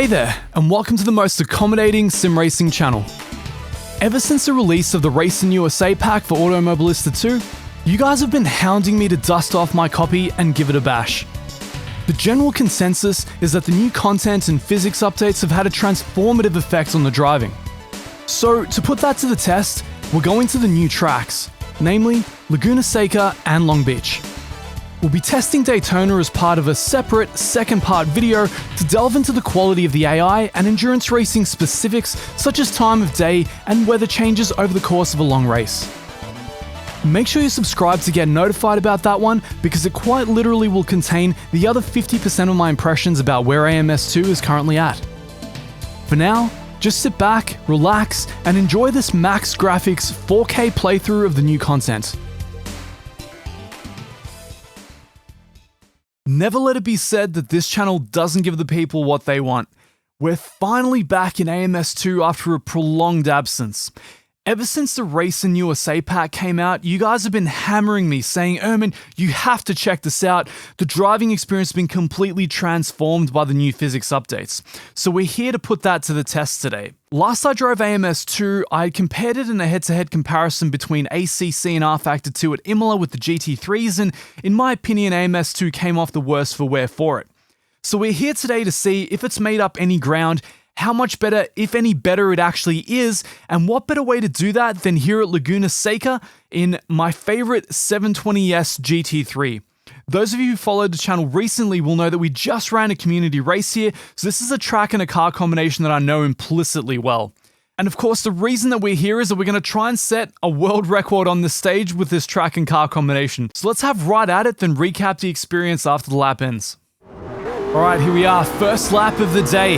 Hey there, and welcome to the most accommodating sim racing channel. Ever since the release of the Racin USA pack for Automobilista 2, you guys have been hounding me to dust off my copy and give it a bash. The general consensus is that the new content and physics updates have had a transformative effect on the driving. So to put that to the test, we're going to the new tracks, namely Laguna Seca and Long Beach. We'll be testing Daytona as part of a separate second part video to delve into the quality of the AI and endurance racing specifics such as time of day and weather changes over the course of a long race. Make sure you subscribe to get notified about that one because it quite literally will contain the other 50% of my impressions about where AMS2 is currently at. For now, just sit back, relax, and enjoy this max graphics 4K playthrough of the new content. Never let it be said that this channel doesn't give the people what they want. We're finally back in AMS2 after a prolonged absence. Ever since the Racin USA pack came out, you guys have been hammering me saying, Erman, you have to check this out. The driving experience has been completely transformed by the new physics updates. So we're here to put that to the test today. Last I drove AMS2, I compared it in a head-to-head comparison between ACC and R-Factor 2 at Imola with the GT3s, and in my opinion, AMS2 came off the worst for wear for it. So we're here today to see if it's made up any ground, how much better, if any better, it actually is, and what better way to do that than here at Laguna Seca in my favorite 720S GT3. Those of you who followed the channel recently will know that we just ran a community race here, so this is a track and a car combination that I know implicitly well. And of course, the reason that we're here is that we're going to try and set a world record on this stage with this track and car combination. So let's have right at it, then recap the experience after the lap ends. Alright, here we are, first lap of the day.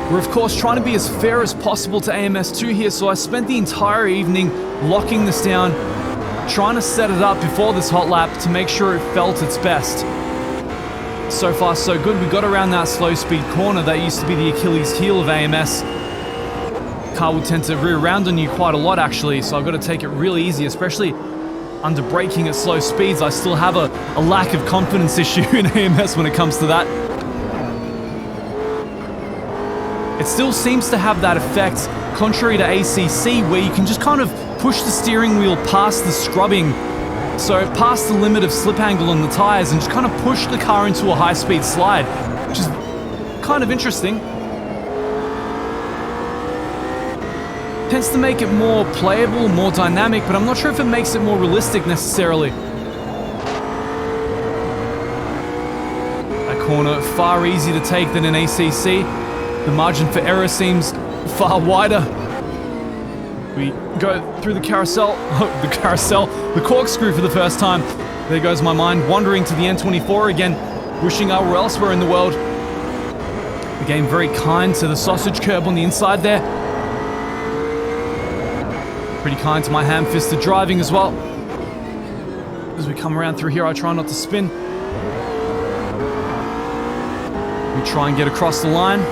We're of course trying to be as fair as possible to AMS2 here, so I spent the entire evening locking this down, trying to set it up before this hot lap to make sure it felt its best. So far so good, we got around that slow speed corner that used to be the Achilles heel of AMS. Car will tend to rear around on you quite a lot actually, so I've got to take it really easy, especially under braking at slow speeds. I still have a lack of confidence issue in AMS when it comes to that. It still seems to have that effect, contrary to ACC, where you can just kind of push the steering wheel past the scrubbing, so past the limit of slip angle on the tires, and just kind of push the car into a high-speed slide, which is kind of interesting. Tends to make it more playable, more dynamic, but I'm not sure if it makes it more realistic necessarily. That corner far easier to take than in ACC. The margin for error seems far wider. We go through the carousel, the corkscrew for the first time. There goes my mind, wandering to the N24 again, wishing I were elsewhere in the world. The game very kind to the sausage curb on the inside there. Pretty kind to my ham-fisted driving as well. As we come around through here, I try not to spin. We try and get across the line.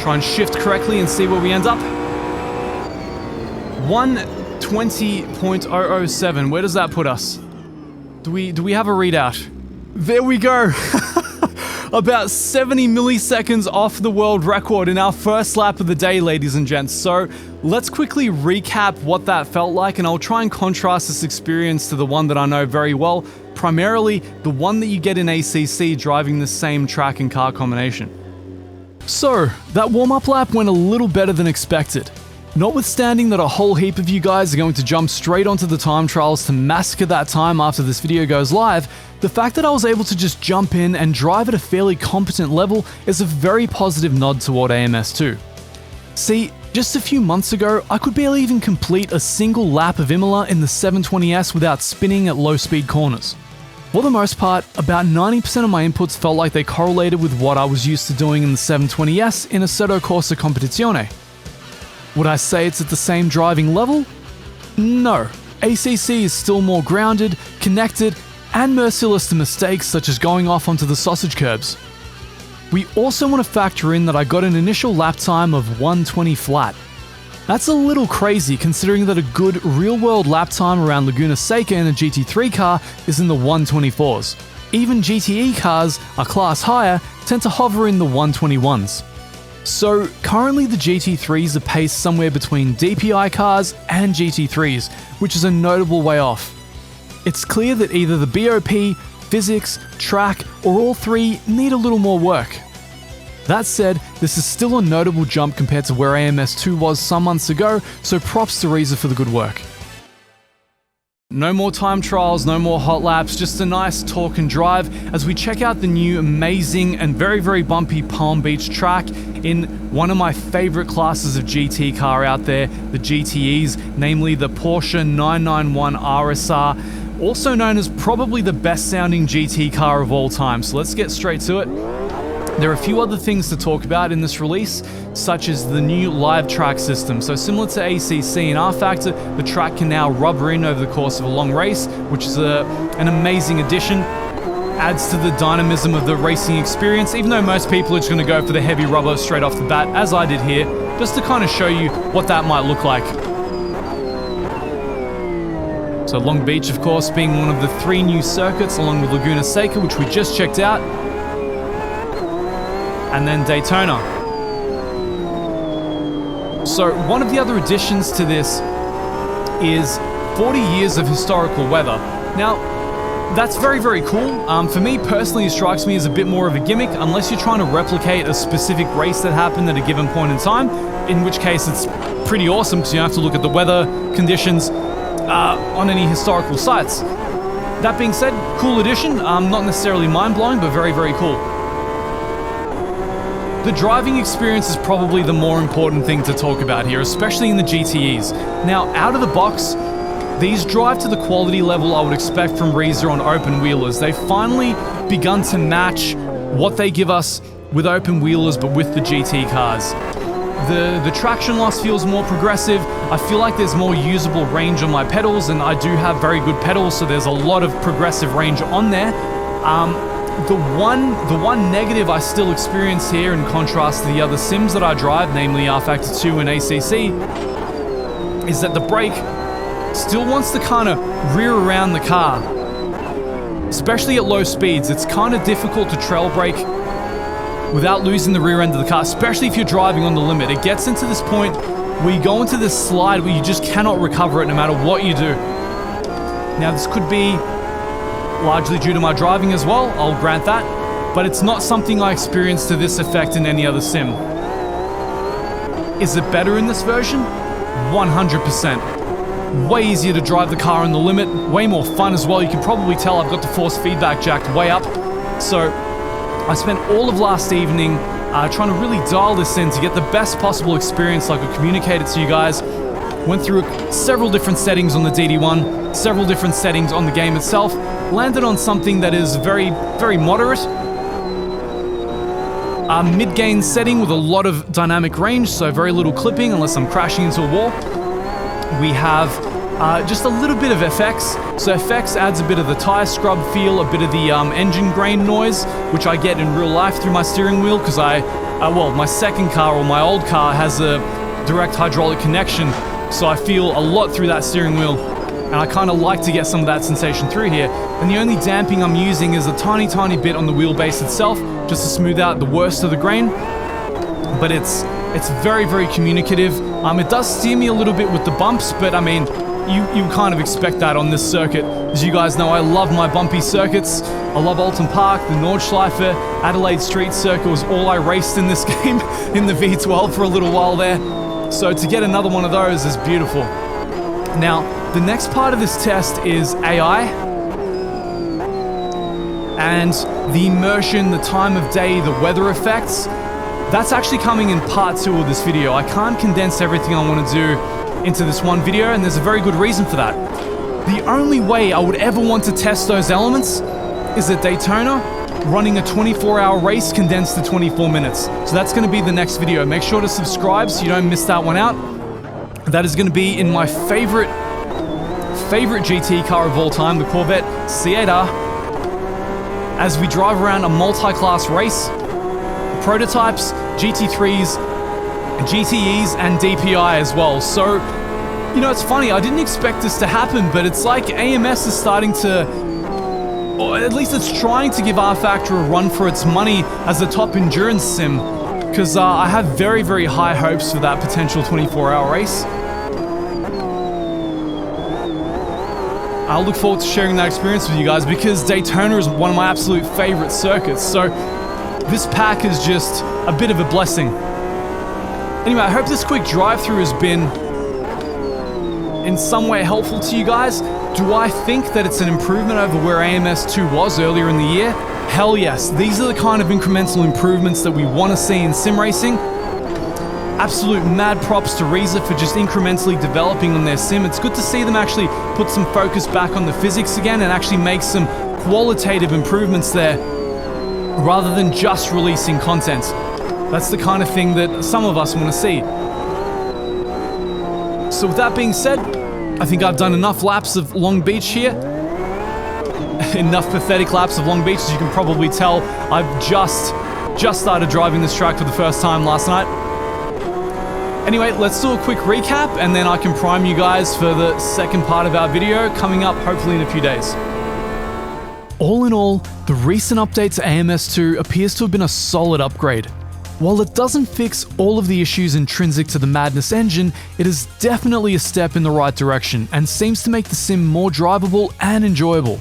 Try and shift correctly and see where we end up. 1:20.007. Where does that put us? Do we have a readout? There we go. About 70 milliseconds off the world record in our first lap of the day, ladies and gents. So let's quickly recap what that felt like, and I'll try and contrast this experience to the one that I know very well, primarily the one that you get in ACC driving the same track and car combination. So, that warm-up lap went a little better than expected. Notwithstanding that a whole heap of you guys are going to jump straight onto the time trials to massacre that time after this video goes live, the fact that I was able to just jump in and drive at a fairly competent level is a very positive nod toward AMS2. See, just a few months ago, I could barely even complete a single lap of Imola in the 720S without spinning at low-speed corners. For the most part, about 90% of my inputs felt like they correlated with what I was used to doing in the 720S in Assetto Corsa Competizione. Would I say it's at the same driving level? No. ACC is still more grounded, connected, and merciless to mistakes such as going off onto the sausage curbs. We also want to factor in that I got an initial lap time of 120 flat. That's a little crazy considering that a good real-world lap time around Laguna Seca in a GT3 car is in the 124s. Even GTE cars, a class higher, tend to hover in the 121s. So currently the GT3s are paced somewhere between DPI cars and GT3s, which is a notable way off. It's clear that either the BOP, physics, track, or all three need a little more work. That said, this is still a notable jump compared to where AMS2 was some months ago, so props to Reza for the good work. No more time trials, no more hot laps, just a nice talk and drive as we check out the new amazing and very, very bumpy Palm Beach track in one of my favorite classes of GT car out there, the GTEs, namely the Porsche 991 RSR, also known as probably the best sounding GT car of all time. So let's get straight to it. There are a few other things to talk about in this release, such as the new live track system. So similar to ACC and R Factor, the track can now rubber in over the course of a long race, which is an amazing addition. Adds to the dynamism of the racing experience, even though most people are just going to go for the heavy rubber straight off the bat, as I did here, just to kind of show you what that might look like. So Long Beach, of course, being one of the 3 new circuits, along with Laguna Seca, which we just checked out. And then Daytona. So one of the other additions to this is 40 years of historical weather. Now, that's very, very cool. For me personally, it strikes me as a bit more of a gimmick, unless you're trying to replicate a specific race that happened at a given point in time, in which case it's pretty awesome because you don't have to look at the weather conditions on any historical sites. That being said, cool addition. Not necessarily mind-blowing, but very, very cool. The driving experience is probably the more important thing to talk about here, especially in the GTEs. Now, out of the box, these drive to the quality level I would expect from Reza on open wheelers. They've finally begun to match what they give us with open wheelers, but with the GT cars. The traction loss feels more progressive. I feel like there's more usable range on my pedals, and I do have very good pedals, so there's a lot of progressive range on there. The one negative I still experience here, in contrast to the other sims that I drive, namely R Factor 2 and ACC, is that the brake still wants to kind of rear around the car. Especially at low speeds, it's kind of difficult to trail brake without losing the rear end of the car, especially if you're driving on the limit. It gets into this point where you go into this slide where you just cannot recover it no matter what you do. Now, this could be largely due to my driving as well, I'll grant that, but it's not something I experienced to this effect in any other sim. Is it better in this version? 100%. Way easier to drive the car on the limit, way more fun as well. You can probably tell I've got the force feedback jacked way up. So I spent all of last evening trying to really dial this in to get the best possible experience so I could communicate it to you guys. Went through several different settings on the DD1, several different settings on the game itself, landed on something that is very, very moderate. A mid-gain setting with a lot of dynamic range, so very little clipping unless I'm crashing into a wall. We have just a little bit of FX. So FX adds a bit of the tire scrub feel, a bit of the engine grain noise, which I get in real life through my steering wheel because my second car, or my old car, has a direct hydraulic connection. So I feel a lot through that steering wheel, and I kind of like to get some of that sensation through here. And the only damping I'm using is a tiny, tiny bit on the wheelbase itself, just to smooth out the worst of the grain. But it's very, very communicative. It does steer me a little bit with the bumps, but I mean, you kind of expect that on this circuit. As you guys know, I love my bumpy circuits. I love Alton Park, the Nordschleife, Adelaide Street Circuit was all I raced in this game in the V12 for a little while there. So to get another one of those is beautiful. Now, the next part of this test is AI. And the immersion, the time of day, the weather effects. That's actually coming in part 2 of this video. I can't condense everything I want to do into this one video, and there's a very good reason for that. The only way I would ever want to test those elements is at Daytona, running a 24-hour race condensed to 24 minutes. So that's going to be the next video. Make sure to subscribe so you don't miss that one out. That is going to be in my favorite GT car of all time, the Corvette C8R, as we drive around a multi-class race, prototypes, GT3s, GTEs, and DPI as well. So, you know, it's funny, I didn't expect this to happen, but it's like AMS is starting to, or at least it's trying to give R Factor a run for its money as a top endurance sim. because I have very, very high hopes for that potential 24-hour race. I'll look forward to sharing that experience with you guys because Daytona is one of my absolute favorite circuits, so this pack is just a bit of a blessing. Anyway, I hope this quick drive-through has been in some way helpful to you guys. Do I think that it's an improvement over where AMS2 was earlier in the year? Hell yes. These are the kind of incremental improvements that we want to see in sim racing. Absolute mad props to Reza for just incrementally developing on their sim. It's good to see them actually put some focus back on the physics again and actually make some qualitative improvements there rather than just releasing content. That's the kind of thing that some of us want to see. So with that being said, I think I've done enough laps of Long Beach here. Enough pathetic laps of Long Beach, as you can probably tell. I've just started driving this track for the first time last night. Anyway, let's do a quick recap and then I can prime you guys for the second part of our video coming up hopefully in a few days. All in all, the recent update to AMS2 appears to have been a solid upgrade. While it doesn't fix all of the issues intrinsic to the Madness engine, it is definitely a step in the right direction and seems to make the sim more drivable and enjoyable.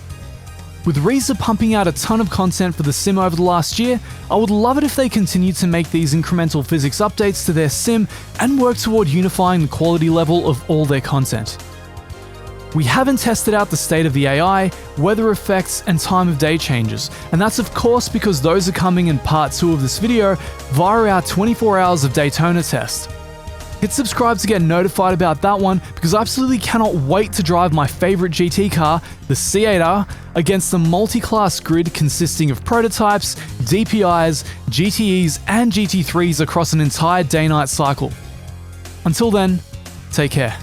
With Reza pumping out a ton of content for the sim over the last year, I would love it if they continue to make these incremental physics updates to their sim and work toward unifying the quality level of all their content. We haven't tested out the state of the AI, weather effects, and time of day changes, and that's of course because those are coming in part 2 of this video via our 24 hours of Daytona test. Hit subscribe to get notified about that one because I absolutely cannot wait to drive my favorite GT car, the C8R, against a multi-class grid consisting of prototypes, DPIs, GTEs, and GT3s across an entire day-night cycle. Until then, take care.